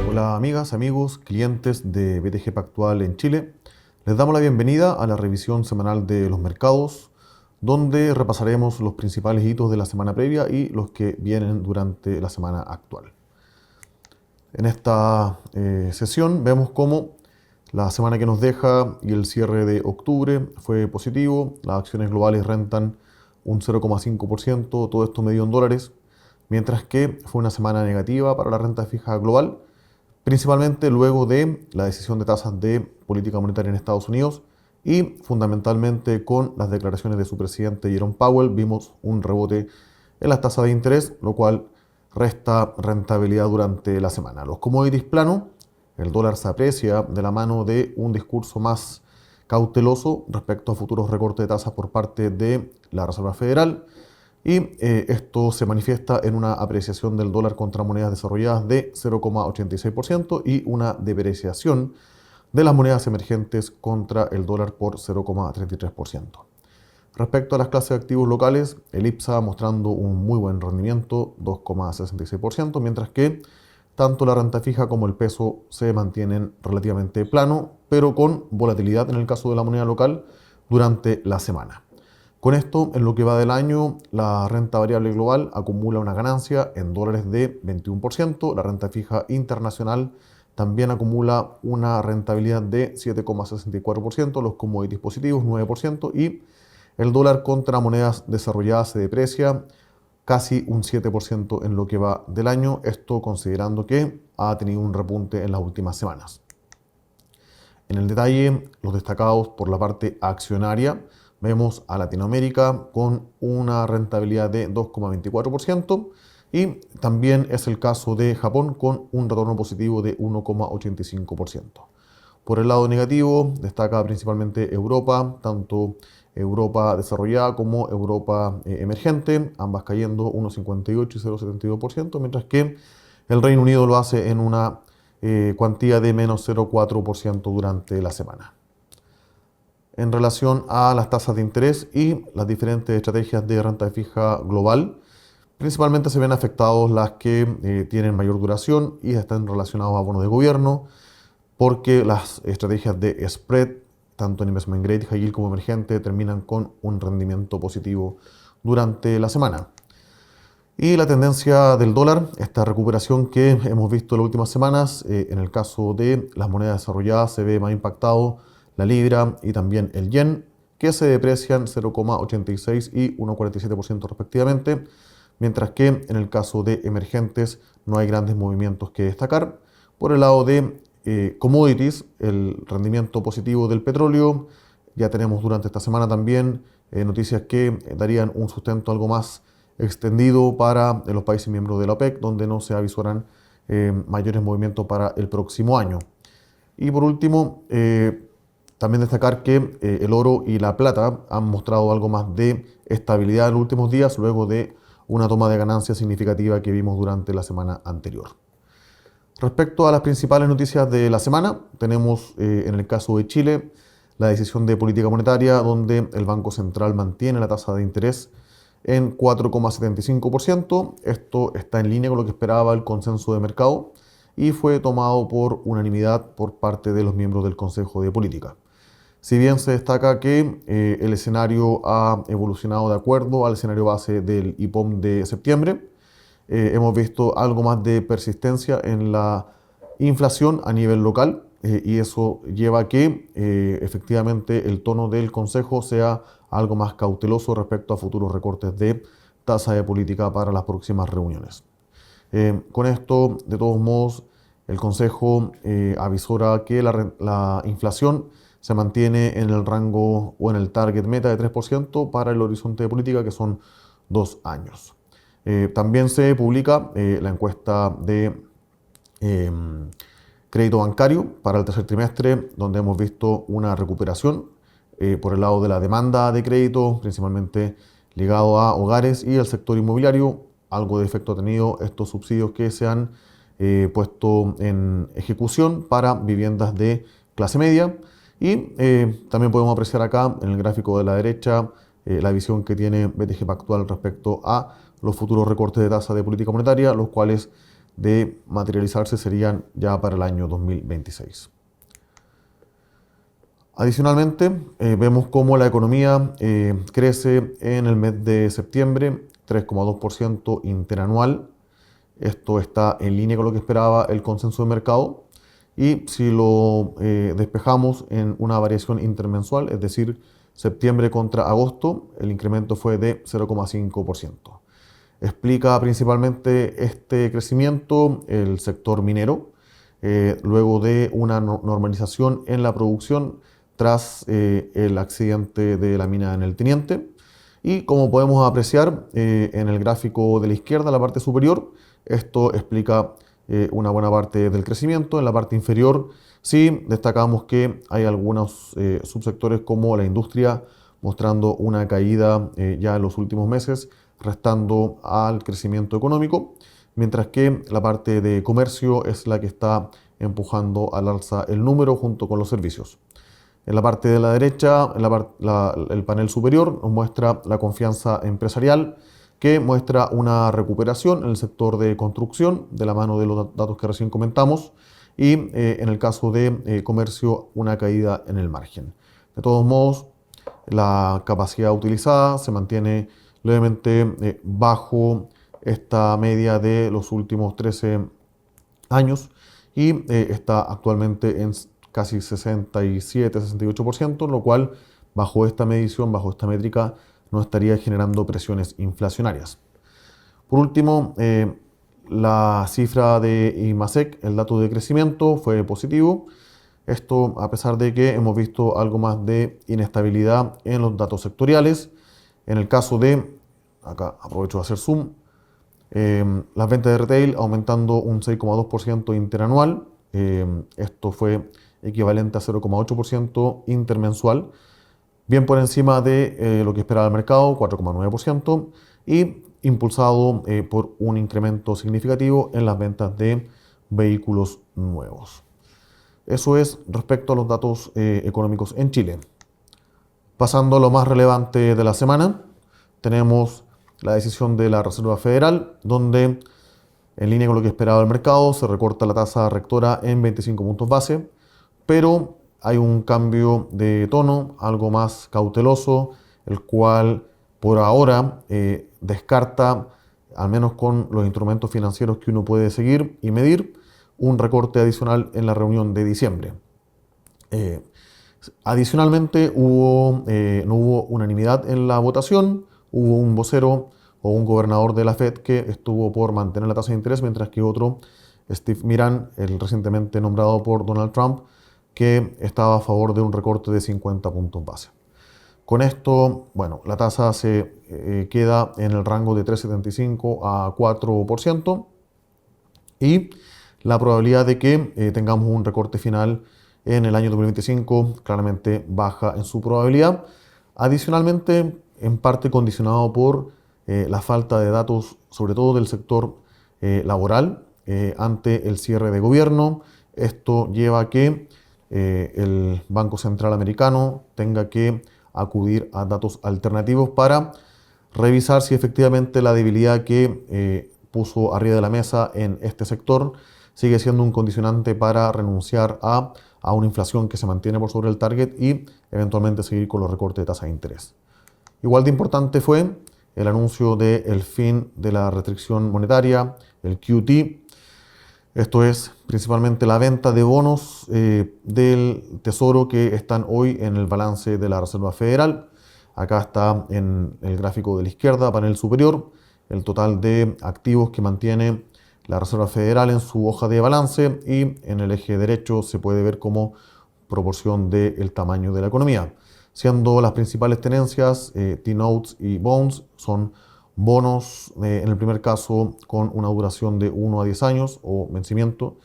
Hola amigas, amigos, clientes de BTG Pactual en Chile. Les damos la bienvenida a la revisión semanal de los mercados, donde repasaremos los principales hitos de la semana previa y los que vienen durante la semana actual. En esta sesión vemos cómo la semana que nos deja y el cierre de octubre fue positivo. Las acciones globales rentan un 0,5%, todo esto medido en dólares, mientras que fue una semana negativa para la renta fija global, principalmente luego de la decisión de tasas de política monetaria en Estados Unidos y fundamentalmente con las declaraciones de su presidente Jerome Powell vimos un rebote en las tasas de interés, lo cual resta rentabilidad durante la semana. Los commodities plano, el dólar se aprecia de la mano de un discurso más cauteloso respecto a futuros recortes de tasas por parte de la Reserva Federal. Y esto se manifiesta en una apreciación del dólar contra monedas desarrolladas de 0,86% y una depreciación de las monedas emergentes contra el dólar por 0,33%. Respecto a las clases de activos locales, el IPSA mostrando un muy buen rendimiento, 2,66%, mientras que tanto la renta fija como el peso se mantienen relativamente plano, pero con volatilidad en el caso de la moneda local durante la semana. Con esto, en lo que va del año, la renta variable global acumula una ganancia en dólares de 21%, la renta fija internacional también acumula una rentabilidad de 7,64%, los commodities positivos 9% y el dólar contra monedas desarrolladas se deprecia casi un 7% en lo que va del año, esto considerando que ha tenido un repunte en las últimas semanas. En el detalle, los destacados por la parte accionaria, vemos a Latinoamérica con una rentabilidad de 2,24% y también es el caso de Japón con un retorno positivo de 1,85%. Por el lado negativo, destaca principalmente Europa, tanto Europa desarrollada como Europa emergente, ambas cayendo 1,58 y 0,72%, mientras que el Reino Unido lo hace en una cuantía de menos 0,4% durante la semana. En relación a las tasas de interés y las diferentes estrategias de renta fija global, principalmente se ven afectados las que tienen mayor duración y están relacionados a bonos de gobierno, porque las estrategias de spread, tanto en investment grade, high yield como emergente, terminan con un rendimiento positivo durante la semana. Y la tendencia del dólar, esta recuperación que hemos visto en las últimas semanas, en el caso de las monedas desarrolladas se ve más impactado la libra y también el yen, que se deprecian 0,86 y 1,47% respectivamente, mientras que en el caso de emergentes no hay grandes movimientos que destacar. Por el lado de commodities, el rendimiento positivo del petróleo, ya tenemos durante esta semana también noticias que darían un sustento algo más extendido para los países miembros de la OPEC, donde no se avisoran mayores movimientos para el próximo año. Y por último, también destacar que el oro y la plata han mostrado algo más de estabilidad en los últimos días, luego de una toma de ganancias significativa que vimos durante la semana anterior. Respecto a las principales noticias de la semana, tenemos en el caso de Chile la decisión de política monetaria, donde el Banco Central mantiene la tasa de interés en 4,75%. Esto está en línea con lo que esperaba el consenso de mercado y fue tomado por unanimidad por parte de los miembros del Consejo de Política. Si bien se destaca que el escenario ha evolucionado de acuerdo al escenario base del IPOM de septiembre, hemos visto algo más de persistencia en la inflación a nivel local y eso lleva a que efectivamente el tono del Consejo sea algo más cauteloso respecto a futuros recortes de tasa de política para las próximas reuniones. Con esto, de todos modos, el Consejo avisora que la inflación se mantiene en el rango o en el target meta de 3% para el horizonte de política, que son 2 años. También se publica la encuesta de crédito bancario para el tercer trimestre, donde hemos visto una recuperación por el lado de la demanda de crédito, principalmente ligado a hogares y el sector inmobiliario. Algo de efecto ha tenido estos subsidios que se han puesto en ejecución para viviendas de clase media. Y también podemos apreciar acá en el gráfico de la derecha la visión que tiene BTG Pactual respecto a los futuros recortes de tasa de política monetaria, los cuales de materializarse serían ya para el año 2026. Adicionalmente, vemos cómo la economía crece en el mes de septiembre, 3,2% interanual. Esto está en línea con lo que esperaba el consenso de mercado. Y si lo despejamos en una variación intermensual, es decir, septiembre contra agosto, el incremento fue de 0,5%. Explica principalmente este crecimiento el sector minero, luego de una normalización en la producción tras el accidente de la mina en el Teniente. Y como podemos apreciar en el gráfico de la izquierda, la parte superior, esto explica una buena parte del crecimiento. En la parte inferior sí destacamos que hay algunos subsectores como la industria mostrando una caída ya en los últimos meses, restando al crecimiento económico, mientras que la parte de comercio es la que está empujando al alza el número junto con los servicios. En la parte de la derecha, el panel superior nos muestra la confianza empresarial, que muestra una recuperación en el sector de construcción, de la mano de los datos que recién comentamos, y en el caso de comercio, una caída en el margen. De todos modos, la capacidad utilizada se mantiene levemente bajo esta media de los últimos 13 años y está actualmente en casi 67-68%, lo cual bajo esta medición, bajo esta métrica, no estaría generando presiones inflacionarias. Por último, la cifra de IMASEC, el dato de crecimiento, fue positivo. Esto a pesar de que hemos visto algo más de inestabilidad en los datos sectoriales. En el caso de, acá aprovecho de hacer zoom, las ventas de retail aumentando un 6,2% interanual. Esto fue equivalente a 0,8% intermensual, bien por encima de lo que esperaba el mercado, 4,9%, y impulsado por un incremento significativo en las ventas de vehículos nuevos. Eso es respecto a los datos económicos en Chile. Pasando a lo más relevante de la semana, tenemos la decisión de la Reserva Federal, donde en línea con lo que esperaba el mercado, se recorta la tasa rectora en 25 puntos base, pero hay un cambio de tono, algo más cauteloso, el cual por ahora descarta, al menos con los instrumentos financieros que uno puede seguir y medir, un recorte adicional en la reunión de diciembre. Adicionalmente, no hubo unanimidad en la votación, hubo un vocero o un gobernador de la Fed que estuvo por mantener la tasa de interés, mientras que otro, Steve Miran, el recientemente nombrado por Donald Trump, que estaba a favor de un recorte de 50 puntos base. Con esto, bueno, la tasa se queda en el rango de 3,75 a 4% y la probabilidad de que tengamos un recorte final en el año 2025 claramente baja en su probabilidad. Adicionalmente, en parte condicionado por la falta de datos, sobre todo del sector laboral, ante el cierre de gobierno. Esto lleva a que el Banco Central Americano tenga que acudir a datos alternativos para revisar si efectivamente la debilidad que puso arriba de la mesa en este sector sigue siendo un condicionante para renunciar a una inflación que se mantiene por sobre el target y eventualmente seguir con los recortes de tasa de interés. Igual de importante fue el anuncio del fin de la restricción monetaria, el QT. Esto es principalmente la venta de bonos del Tesoro que están hoy en el balance de la Reserva Federal. Acá está en el gráfico de la izquierda, panel superior, el total de activos que mantiene la Reserva Federal en su hoja de balance y en el eje derecho se puede ver como proporción del tamaño de la economía. Siendo las principales tenencias T-Notes y Bonds, son bonos en el primer caso con una duración de 1 a 10 años o vencimiento,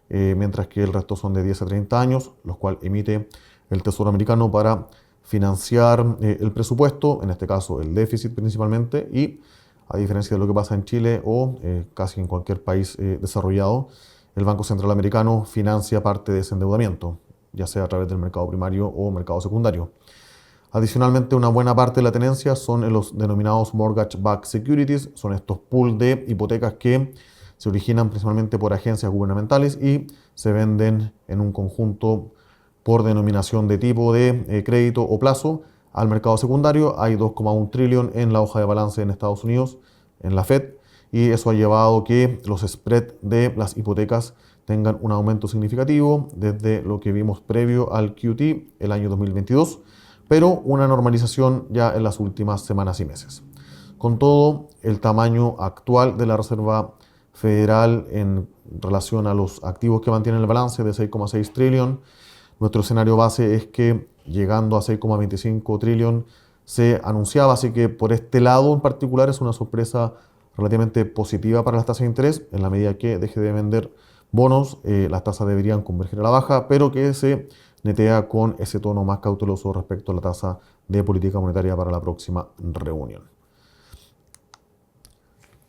mientras que el resto son de 10 a 30 años, los cuales emite el Tesoro americano para financiar el presupuesto, en este caso el déficit principalmente, y a diferencia de lo que pasa en Chile o casi en cualquier país desarrollado, el Banco Central americano financia parte de ese endeudamiento, ya sea a través del mercado primario o mercado secundario. Adicionalmente, una buena parte de la tenencia son en los denominados mortgage-backed securities, son estos pools de hipotecas que se originan principalmente por agencias gubernamentales y se venden en un conjunto por denominación de tipo de crédito o plazo al mercado secundario. Hay 2,1 trillón en la hoja de balance en Estados Unidos, en la Fed, y eso ha llevado a que los spreads de las hipotecas tengan un aumento significativo desde lo que vimos previo al QT el año 2022, pero una normalización ya en las últimas semanas y meses. Con todo, el tamaño actual de la Reserva Federal en relación a los activos que mantienen el balance de 6,6 trillón, nuestro escenario base es que llegando a 6,25 trillón se anunciaba, así que por este lado en particular es una sorpresa relativamente positiva para las tasas de interés. En la medida que deje de vender bonos, las tasas deberían converger a la baja, pero que se netea con ese tono más cauteloso respecto a la tasa de política monetaria para la próxima reunión.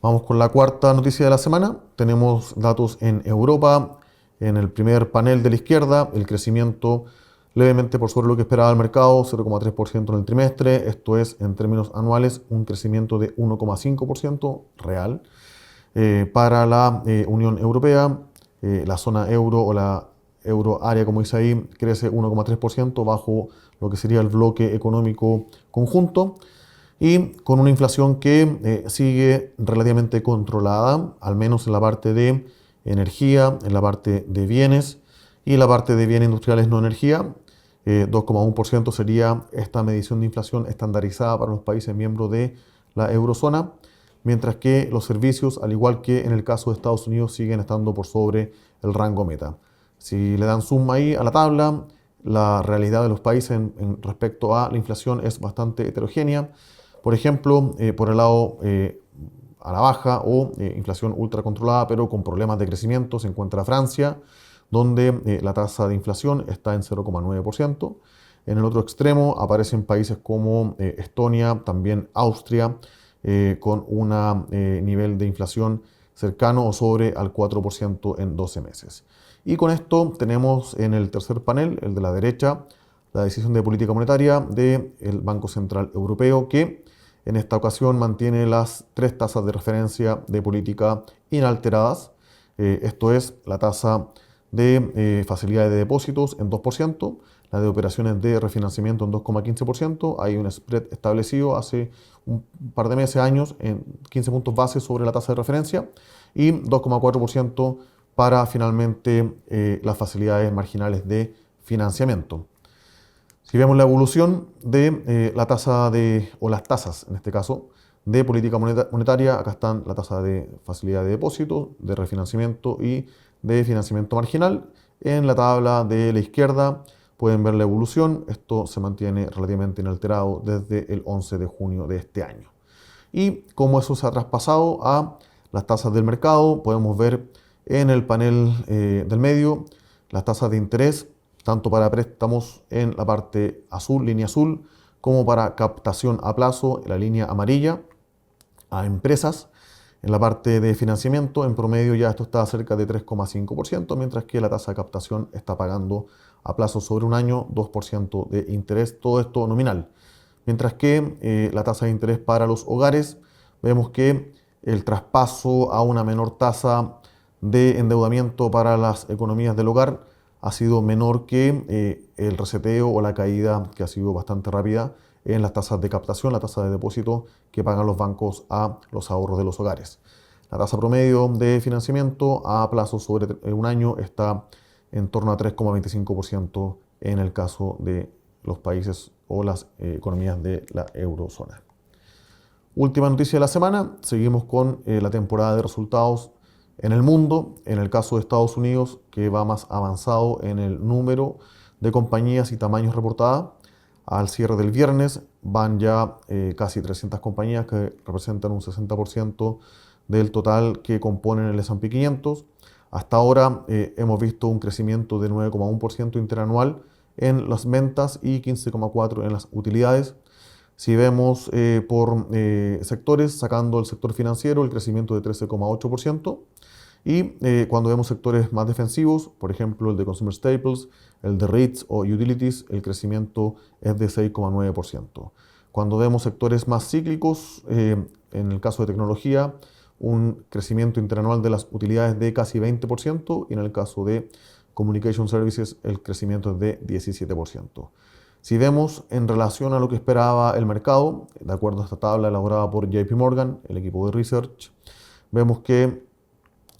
Vamos con la cuarta noticia de la semana. Tenemos datos en Europa. En el primer panel de la izquierda, el crecimiento levemente por sobre lo que esperaba el mercado, 0,3% en el trimestre. Esto es, en términos anuales, un crecimiento de 1,5% real. Para la Unión Europea, la zona euro o la euroárea, como dice ahí, crece 1,3% bajo lo que sería el bloque económico conjunto y con una inflación que sigue relativamente controlada, al menos en la parte de energía, en la parte de bienes y la parte de bienes industriales no energía. 2,1% sería esta medición de inflación estandarizada para los países miembros de la eurozona, mientras que los servicios, al igual que en el caso de Estados Unidos, siguen estando por sobre el rango meta. Si le dan zoom ahí a la tabla, la realidad de los países en respecto a la inflación es bastante heterogénea. Por ejemplo, por el lado a la baja o inflación ultra controlada, pero con problemas de crecimiento, se encuentra Francia, donde la tasa de inflación está en 0,9%. En el otro extremo aparecen países como Estonia, también Austria, con un nivel de inflación cercano o sobre al 4% en 12 meses. Y con esto tenemos en el tercer panel, el de la derecha, la decisión de política monetaria del Banco Central Europeo, que en esta ocasión mantiene las tres tasas de referencia de política inalteradas. Esto es la tasa de facilidades de depósitos en 2%, la de operaciones de refinanciamiento en 2,15%. Hay un spread establecido hace un par de meses, años, en 15 puntos base sobre la tasa de referencia y 2,4% para finalmente las facilidades marginales de financiamiento. Si vemos la evolución de la tasa o las tasas, en este caso, de política monetaria, acá están la tasa de facilidad de depósito, de refinanciamiento y de financiamiento marginal. En la tabla de la izquierda pueden ver la evolución. Esto se mantiene relativamente inalterado desde el 11 de junio de este año. Y como eso se ha traspasado a las tasas del mercado, podemos ver en el panel del medio las tasas de interés, tanto para préstamos en la parte azul, línea azul, como para captación a plazo, en la línea amarilla, a empresas. En la parte de financiamiento, en promedio ya esto está cerca de 3,5%, mientras que la tasa de captación está pagando a plazo sobre un año 2% de interés, todo esto nominal. Mientras que la tasa de interés para los hogares, vemos que el traspaso a una menor tasa de endeudamiento para las economías del hogar ha sido menor que el reseteo o la caída, que ha sido bastante rápida, en las tasas de captación, la tasa de depósito que pagan los bancos a los ahorros de los hogares. La tasa promedio de financiamiento a plazo sobre un año está en torno a 3,25% en el caso de los países o las economías de la eurozona. Última noticia de la semana, seguimos con la temporada de resultados en el mundo. En el caso de Estados Unidos, que va más avanzado en el número de compañías y tamaños reportadas. Al cierre del viernes van ya casi 300 compañías que representan un 60% del total que componen el S&P 500. Hasta ahora hemos visto un crecimiento de 9,1% interanual en las ventas y 15,4% en las utilidades. Si vemos por sectores, sacando el sector financiero, el crecimiento de 13,8%. Y cuando vemos sectores más defensivos, por ejemplo el de Consumer Staples, el de REITs o Utilities, el crecimiento es de 6,9%. Cuando vemos sectores más cíclicos, en el caso de tecnología, un crecimiento interanual de las utilidades de casi 20%, y en el caso de Communication Services el crecimiento es de 17%. Si vemos en relación a lo que esperaba el mercado, de acuerdo a esta tabla elaborada por JP Morgan, el equipo de Research, vemos que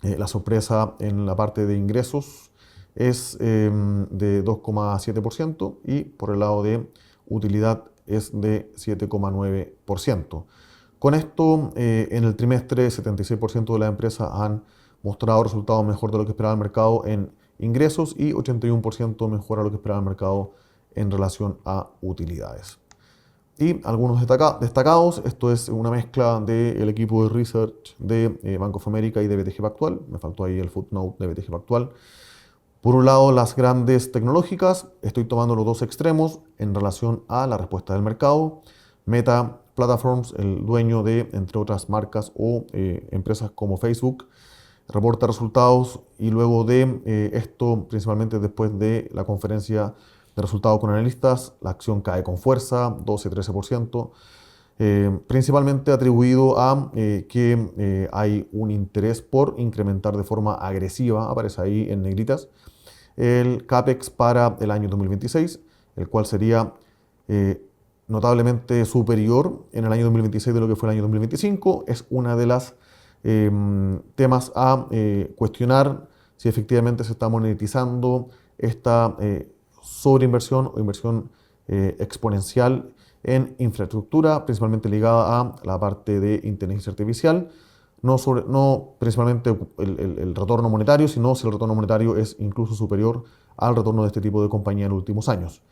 la sorpresa en la parte de ingresos es de 2,7% y por el lado de utilidad es de 7,9%. Con esto, en el trimestre, 76% de las empresas han mostrado resultados mejor de lo que esperaba el mercado en ingresos y 81% mejor a lo que esperaba el mercado en relación a utilidades. Y algunos destacados, esto es una mezcla del equipo de research de Bank of America y de BTG Pactual, me faltó ahí el footnote de BTG Pactual. Por un lado, las grandes tecnológicas, estoy tomando los dos extremos en relación a la respuesta del mercado. Meta Platforms, el dueño de, entre otras marcas o empresas como Facebook, reporta resultados y luego de esto, principalmente después de la conferencia de resultados con analistas, la acción cae con fuerza, 12-13%, principalmente atribuido a que hay un interés por incrementar de forma agresiva, aparece ahí en negritas, el CAPEX para el año 2026, el cual sería notablemente superior en el año 2026 de lo que fue el año 2025. Es una de las temas a cuestionar si efectivamente se está monetizando esta sobreinversión o inversión exponencial en infraestructura, principalmente ligada a la parte de inteligencia artificial, no principalmente el retorno monetario, sino si el retorno monetario es incluso superior al retorno de este tipo de compañía en los últimos años.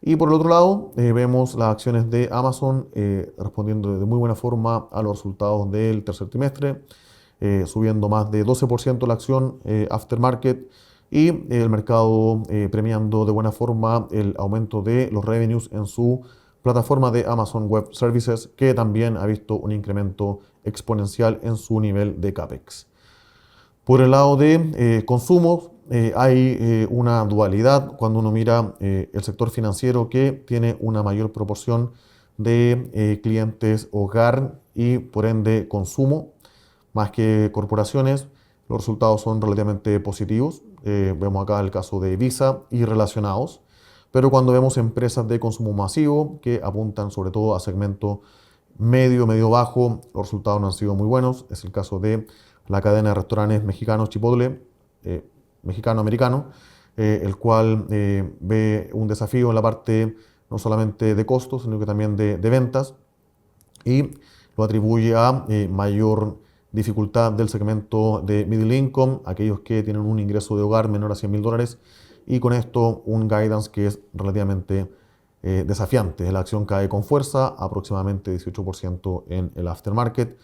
Y por el otro lado, vemos las acciones de Amazon respondiendo de muy buena forma a los resultados del tercer trimestre, subiendo más de 12% la acción aftermarket y el mercado premiando de buena forma el aumento de los revenues en su plataforma de Amazon Web Services, que también ha visto un incremento exponencial en su nivel de CAPEX. Por el lado de consumo, hay una dualidad cuando uno mira el sector financiero, que tiene una mayor proporción de clientes hogar y por ende consumo, más que corporaciones. Los resultados son relativamente positivos. Vemos acá el caso de Visa y relacionados. Pero cuando vemos empresas de consumo masivo que apuntan sobre todo a segmento medio bajo, los resultados no han sido muy buenos. Es el caso de la cadena de restaurantes mexicanos Chipotle, mexicano-americano, el cual ve un desafío en la parte no solamente de costos, sino que también de ventas, y lo atribuye a mayor dificultad del segmento de middle income, aquellos que tienen un ingreso de hogar menor a $100,000, y con esto un guidance que es relativamente desafiante. La acción cae con fuerza, aproximadamente 18% en el aftermarket.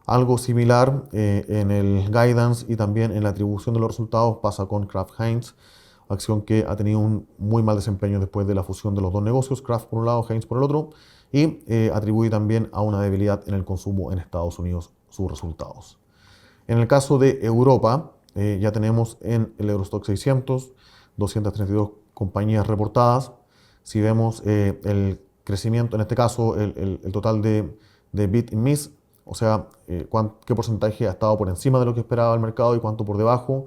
Algo similar en el guidance y también en la atribución de los resultados pasa con Kraft Heinz, acción que ha tenido un muy mal desempeño después de la fusión de los dos negocios, Kraft por un lado, Heinz por el otro, y atribuye también a una debilidad en el consumo en Estados Unidos sus resultados. En el caso de Europa, ya tenemos en el Eurostock 600 232 compañías reportadas. Si vemos el crecimiento, en este caso el total de beat y miss, o sea, qué porcentaje ha estado por encima de lo que esperaba el mercado y cuánto por debajo.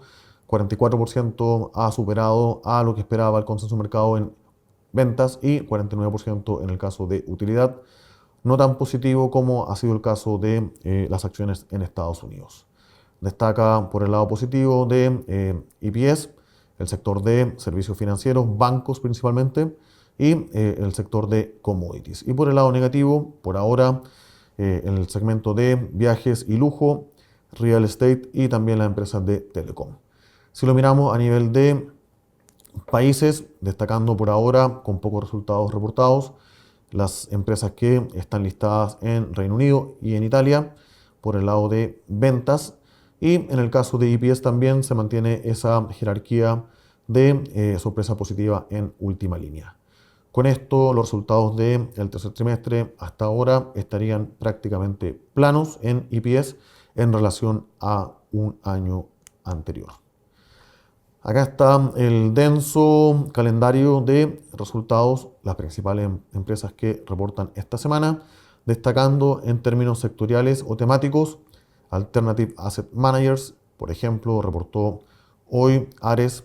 44% ha superado a lo que esperaba el consenso mercado en ventas y 49% en el caso de utilidad. No tan positivo como ha sido el caso de las acciones en Estados Unidos. Destaca por el lado positivo de EPS, el sector de servicios financieros, bancos principalmente, y el sector de commodities. Y por el lado negativo, por ahora, en el segmento de viajes y lujo, real estate y también las empresas de telecom. Si lo miramos a nivel de países, destacando por ahora con pocos resultados reportados, las empresas que están listadas en Reino Unido y en Italia por el lado de ventas, y en el caso de EPS también se mantiene esa jerarquía de sorpresa positiva en última línea. Con esto, los resultados del tercer trimestre hasta ahora estarían prácticamente planos en EPS en relación a un año anterior. Acá está el denso calendario de resultados, las principales empresas que reportan esta semana, destacando en términos sectoriales o temáticos. Alternative Asset Managers, por ejemplo, reportó hoy Ares,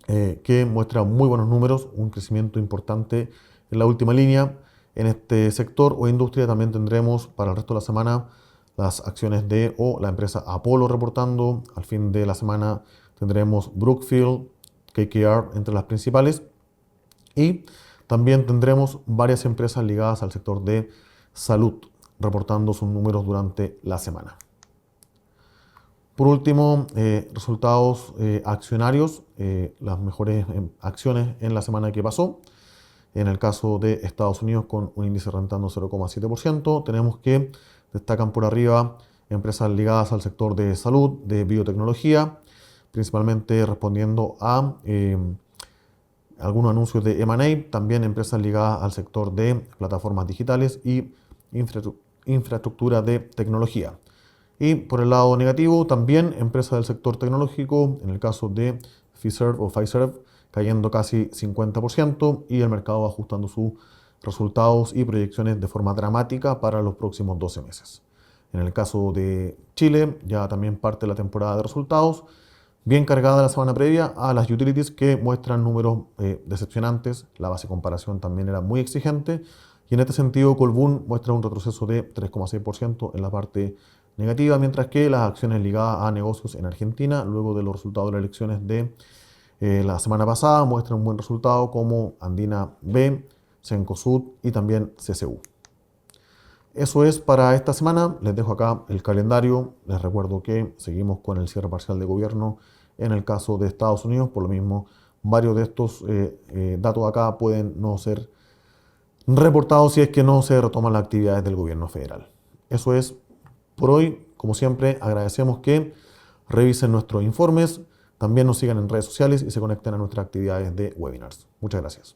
que muestra muy buenos números, un crecimiento importante en la última línea. En este sector o industria también tendremos para el resto de la semana las acciones de la empresa Apollo reportando. Al fin de la semana tendremos Brookfield, KKR entre las principales. Y también tendremos varias empresas ligadas al sector de salud reportando sus números durante la semana. Por último, resultados accionarios, las mejores acciones en la semana que pasó. En el caso de Estados Unidos, con un índice rentando 0,7%, tenemos que destacan por arriba empresas ligadas al sector de salud, de biotecnología, principalmente respondiendo a algunos anuncios de M&A, también empresas ligadas al sector de plataformas digitales y infraestructura de tecnología. Y por el lado negativo, también empresas del sector tecnológico, en el caso de Fiserv, cayendo casi 50% y el mercado ajustando sus resultados y proyecciones de forma dramática para los próximos 12 meses. En el caso de Chile, ya también parte la temporada de resultados, bien cargada la semana previa a las utilities que muestran números decepcionantes. La base de comparación también era muy exigente y en este sentido Colbún muestra un retroceso de 3,6% en la parte negativa, mientras que las acciones ligadas a negocios en Argentina, luego de los resultados de las elecciones de la semana pasada, muestran un buen resultado como Andina B, Cencosud y también CCU. Eso es para esta semana. Les dejo acá el calendario. Les recuerdo que seguimos con el cierre parcial de gobierno en el caso de Estados Unidos. Por lo mismo, varios de estos datos acá pueden no ser reportados si es que no se retoman las actividades del gobierno federal. Eso es por hoy. Como siempre, agradecemos que revisen nuestros informes, también nos sigan en redes sociales y se conecten a nuestras actividades de webinars. Muchas gracias.